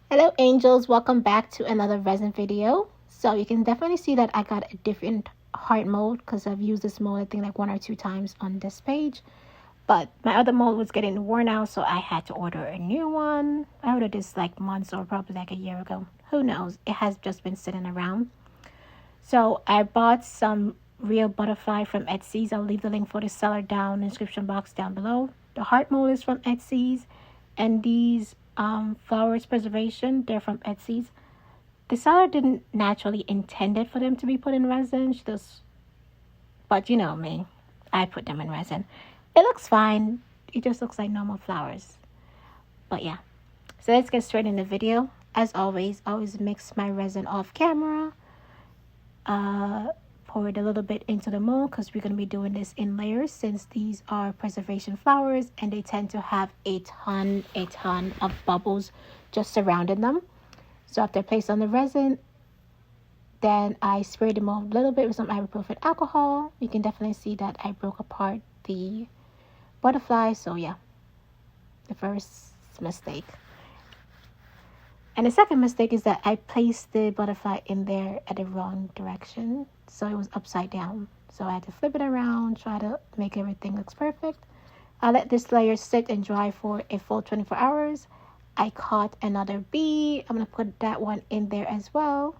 Hello angels, welcome back to another resin video. So you can definitely see that I got a different heart mold because I've used this mold I think like 1 or 2 times on this page. But my other mold was getting worn out, so I had to order a new one. I ordered this like months or probably like a year ago. Who knows? It has just been sitting around. So I bought some real butterfly from Etsy's. I'll leave the link for the seller down in the description box down below. The heart mold is from Etsy's, and these flowers preservation, they're from Etsy's. The seller didn't naturally intend it for them to be put in resin. She just, but you know me, I put them in resin. It looks fine. It just looks like normal flowers. But yeah, so let's get straight in the video. As always mix my resin off camera. Pour it a little bit into the mold because we're going to be doing this in layers since these are preservation flowers and they tend to have a ton of bubbles just surrounding them. So after I place on the resin, then I sprayed the mold a little bit with some ibuprofen alcohol. You can definitely see that I broke apart the butterfly. So yeah, the first mistake. And the second mistake is that I placed the butterfly in there at the wrong direction. So it was upside down. So I had to flip it around, try to make everything look perfect. I let this layer sit and dry for a full 24 hours. I caught another bee. I'm going to put that one in there as well.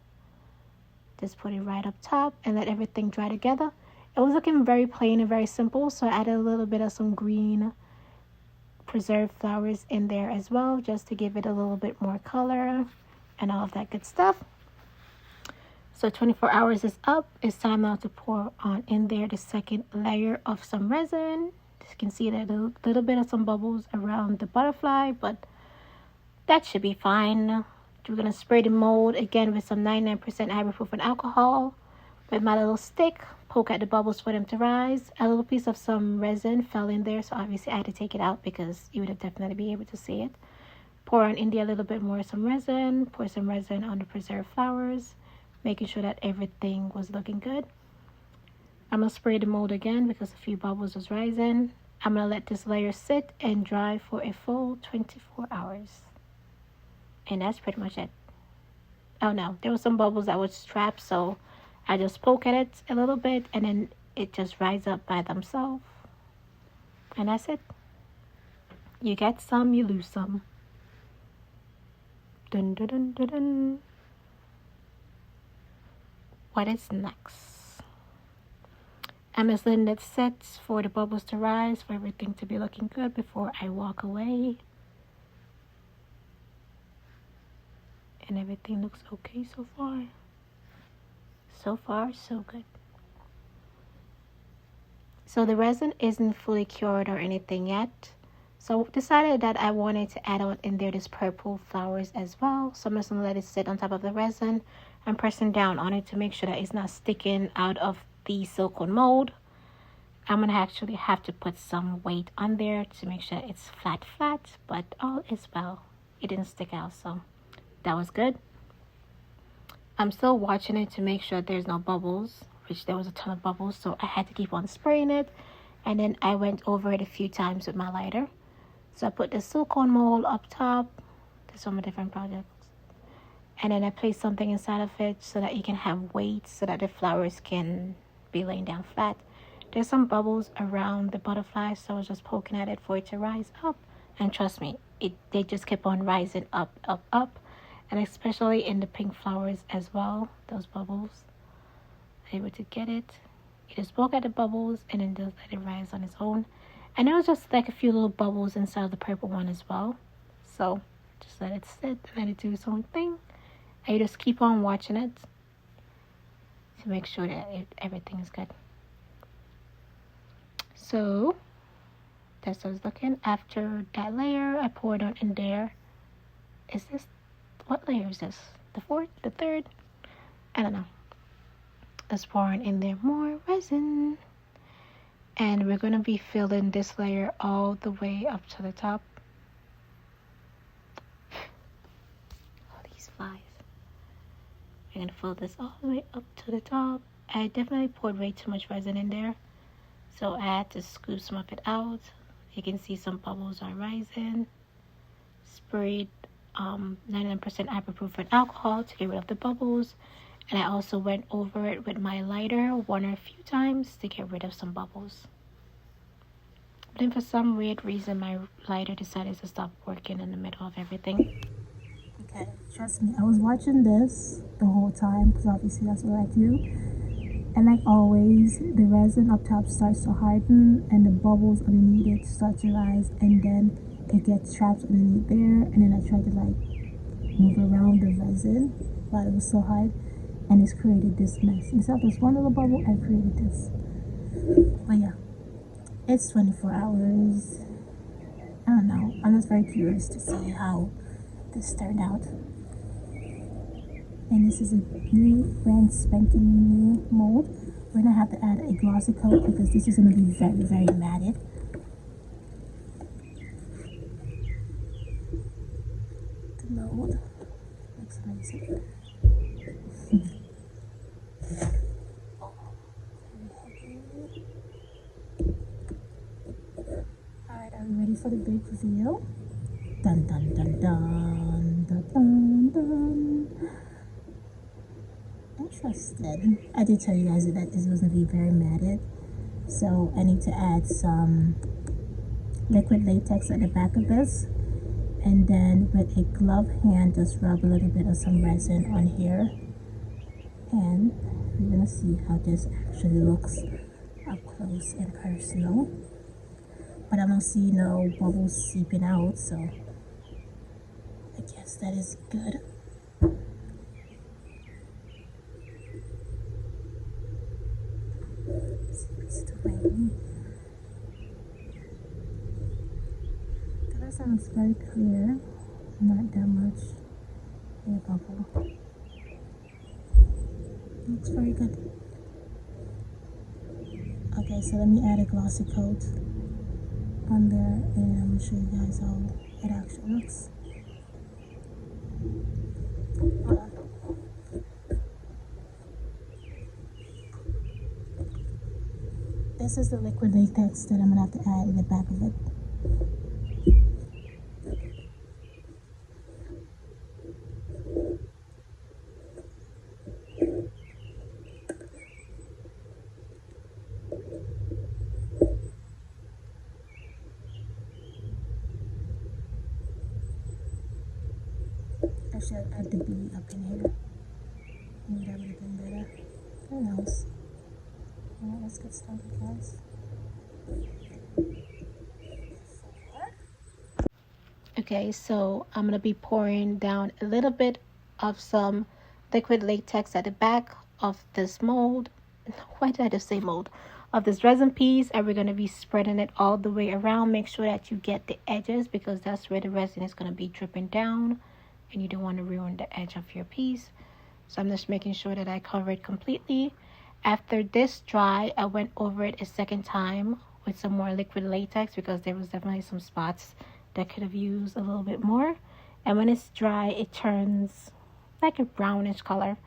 Just put it right up top and let everything dry together. It was looking very plain and very simple. So I added a little bit of some green preserved flowers in there as well, just to give it a little bit more color and all of that good stuff. So 24 hours is up. It's time now to pour on in there the second layer of some resin. You can see that a little bit of some bubbles around the butterfly, but that should be fine. We're going to spray the mold again with some 99% ibuprofen alcohol with my little stick. Poke at the bubbles for them to rise. A little piece of some resin fell in there, so obviously I had to take it out because you would have definitely be able to see it. Pour on in there a little bit more some resin. Pour some resin on the preserved flowers, making sure that everything was looking good. I'm going to spray the mold again because a few bubbles was rising. I'm going to let this layer sit and dry for a full 24 hours. And that's pretty much it. Oh no, there were some bubbles that was trapped, so I just poke at it a little bit and then it just rises up by themselves. And that's it. You get some, you lose some. Dun dun dun dun dun. What is next? I'm just letting it sit for the bubbles to rise, for everything to be looking good before I walk away. And everything looks okay so far. So far, so good. So the resin isn't fully cured or anything yet. So I decided that I wanted to add on in there this purple flowers as well. So I'm just going to let it sit on top of the resin. I'm pressing down on it to make sure that it's not sticking out of the silicone mold. I'm going to actually have to put some weight on there to make sure it's flat, but all is well. It didn't stick out, so that was good. I'm still watching it to make sure there's no bubbles, which there was a ton of bubbles, so I had to keep on spraying it. And then I went over it a few times with my lighter. So I put the silicone mold up top. There's so many different projects. And then I placed something inside of it so that you can have weight so that the flowers can be laying down flat. There's some bubbles around the butterfly, so I was just poking at it for it to rise up. And trust me, they just kept on rising up, up, up. And especially in the pink flowers as well, those bubbles. Able to get it. You just poke at the bubbles and then just let it rise on its own. And there was just like a few little bubbles inside of the purple one as well. So just let it sit, let it do its own thing. And you just keep on watching it to make sure that everything is good. So that's how it's looking. After that layer, I poured on in there. Is this, what layer is this? The fourth? The third? I don't know. Let's pour on in there more resin. And we're going to be filling this layer all the way up to the top. All these flies. We're going to fill this all the way up to the top. I definitely poured way too much resin in there, so I had to scoop some of it out. You can see some bubbles are rising. Sprayed 99% ibuprofen alcohol to get rid of the bubbles. And I also went over it with my lighter one or a few times to get rid of some bubbles. But then for some weird reason, my lighter decided to stop working in the middle of everything. Okay, trust me, I was watching this the whole time because obviously that's what I do. And like always, the resin up top starts to harden and the bubbles underneath it start to rise, and then it gets trapped underneath there. And then I try to like move around the resin while it was so hard, and it's created this mess. Instead of this one little bubble, I created this. But yeah, it's 24 hours. I don't know. I'm just very curious to see how this turned out. And this is a new brand spanking new mold. We're gonna have to add a glossy coat because this is gonna be very, very matted. The mold looks amazing. Alright, are we ready for the big reveal? Dun dun dun dun dun dun dun. Interesting. I did tell you guys that this was going to be very matted, so I need to add some liquid latex at the back of this, and then with a glove hand just rub a little bit of some resin on here, and we're going to see how this actually looks up close and personal. But I don't see no bubbles seeping out, so I guess that is good. It's the rain. The resin looks very clear, not that much air bubble. Looks very good. Okay, so let me add a glossy coat on there, and I'm gonna show you guys how it actually looks. Hold on. This is the liquid latex that I'm gonna have to add in the back of it. I should add the bee up in here. Maybe that would have been better. Who knows? Alright, let's get started, guys. Okay, so I'm going to be pouring down a little bit of some liquid latex at the back of this mold. Why did I just say mold? Of this resin piece, and we're going to be spreading it all the way around. Make sure that you get the edges because that's where the resin is going to be dripping down, and you don't want to ruin the edge of your piece. So I'm just making sure that I cover it completely. After this dry, I went over it a second time with some more liquid latex because there was definitely some spots that could have used a little bit more. And when it's dry, it turns like a brownish color.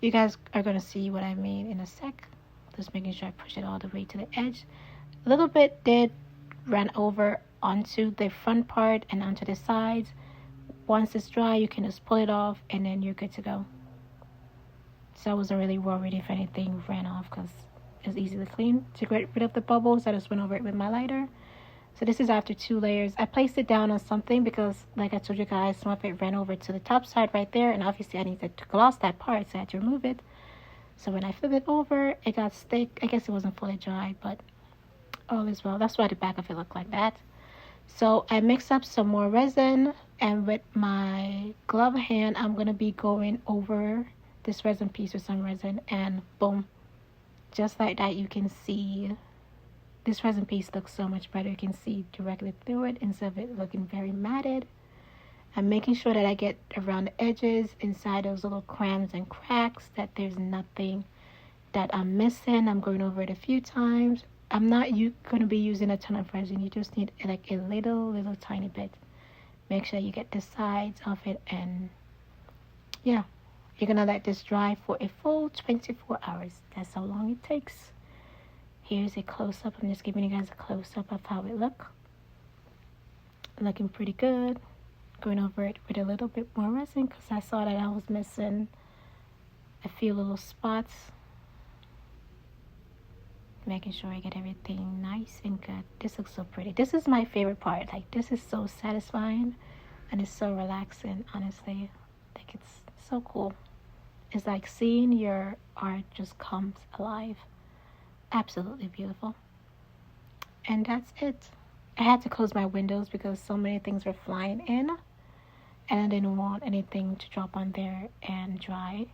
You guys are going to see what I mean in a sec. Just making sure I push it all the way to the edge. A little bit did run over onto the front part and onto the sides. Once it's dry, you can just pull it off and then you're good to go. So I wasn't really worried if anything ran off because it's easy to clean. To get rid of the bubbles, I just went over it with my lighter. So this is after 2 layers. I placed it down on something because, like I told you guys, some of it ran over to the top side right there. And obviously I needed to gloss that part, so I had to remove it. So when I flipped it over, it got thick. I guess it wasn't fully dry, but all is well. That's why the back of it looked like that. So I mixed up some more resin, and with my glove hand, I'm going to be going over this resin piece with some resin, and boom, just like that, you can see this resin piece looks so much better. You can see directly through it instead of it looking very matted. I'm making sure that I get around the edges, inside those little crumbs and cracks, that there's nothing that I'm missing. I'm going over it a few times. I'm not going to be using a ton of resin. You just need like a little tiny bit. Make sure you get the sides of it, and yeah, you're going to let this dry for a full 24 hours. That's how long it takes. Here's a close-up. I'm just giving you guys a close-up of how it looks. Looking pretty good. going over it with a little bit more resin because I saw that I was missing a few little spots. Making sure I get everything nice and good. This looks so pretty. This is my favorite part. Like, this is so satisfying and it's so relaxing, honestly. I think it's so cool. It's like seeing your art just comes alive. Absolutely beautiful. And that's it. I had to close my windows because so many things were flying in and I didn't want anything to drop on there and dry.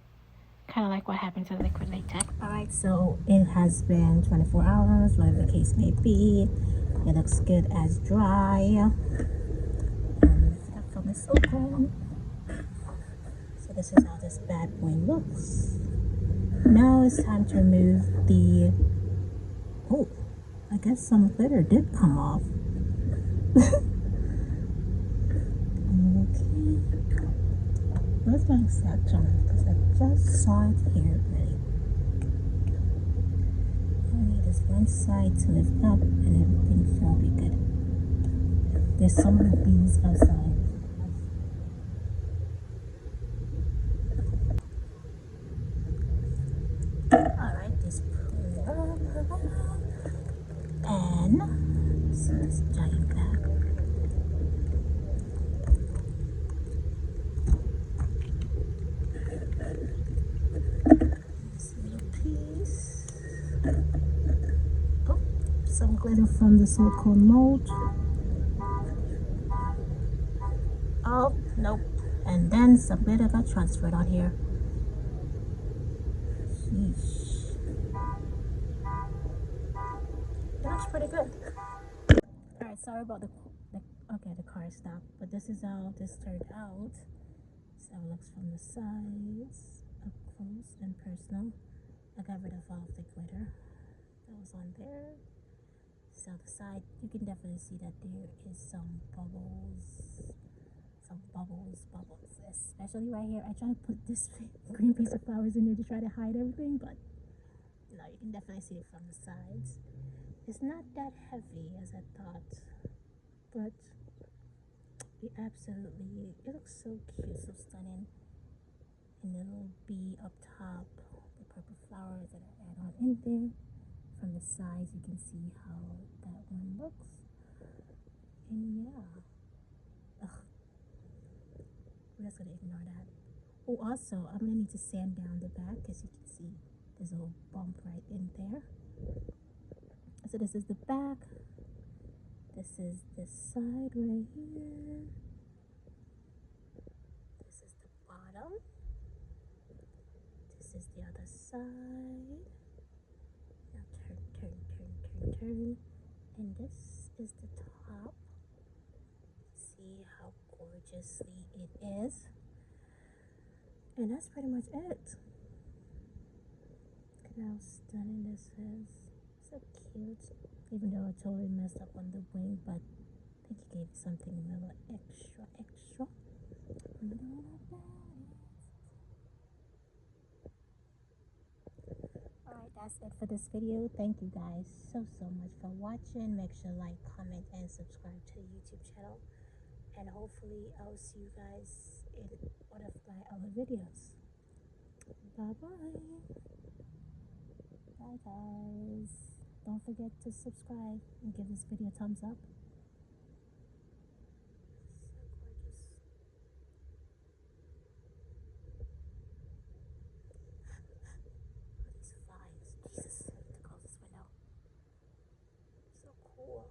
Kind of like what happened to liquid latex. Alright, so it has been 24 hours, whatever the case may be. It looks good as dry. That film is so cool. So this is how this bad boy looks. Now it's time to remove the... Oh, I guess some glitter did come off. Okay. Where's my exact one? Because I just saw it here already. I need this one side to lift up and everything should be good. There's so many bees outside. Alright, this pull up and see this giant bag. This little piece. Oh, some glitter from the silicone mold. Oh, nope. And then some glitter got transferred on here. Sheesh. That looks pretty good. Alright, sorry about the car stopped, but this is how this turned out. This is how it looks from the sides, up close and personal. I got rid of all of the glitter that was on there. So the side, you can definitely see that there is some bubbles, especially right here. I try to put this green piece of flowers in there to try to hide everything, but no, you can definitely see it from the sides. It's not that heavy as I thought, but it looks so cute, so stunning. And the little bee up top, the purple flowers that I add on in there. From the sides, you can see how that one looks. And yeah, we're just gonna ignore that. Oh, also, I'm gonna need to sand down the back, as you can see, there's a little bump right in there. So this is the back. This is the side right here. This is the bottom. This is the other side. Now turn. And this is the top. See how gorgeously it is. And that's pretty much it. Look at how stunning this is. So cute. Even though I totally messed up on the wing, but I think he gave something a little extra. Alright, that's it for this video. Thank you guys so much for watching. Make sure to like, comment, and subscribe to the YouTube channel. And hopefully I'll see you guys in one of my other videos. Bye-bye. Bye, guys. Don't forget to subscribe and give this video a thumbs up. So gorgeous. These flies. Jesus, to close this window. So cool.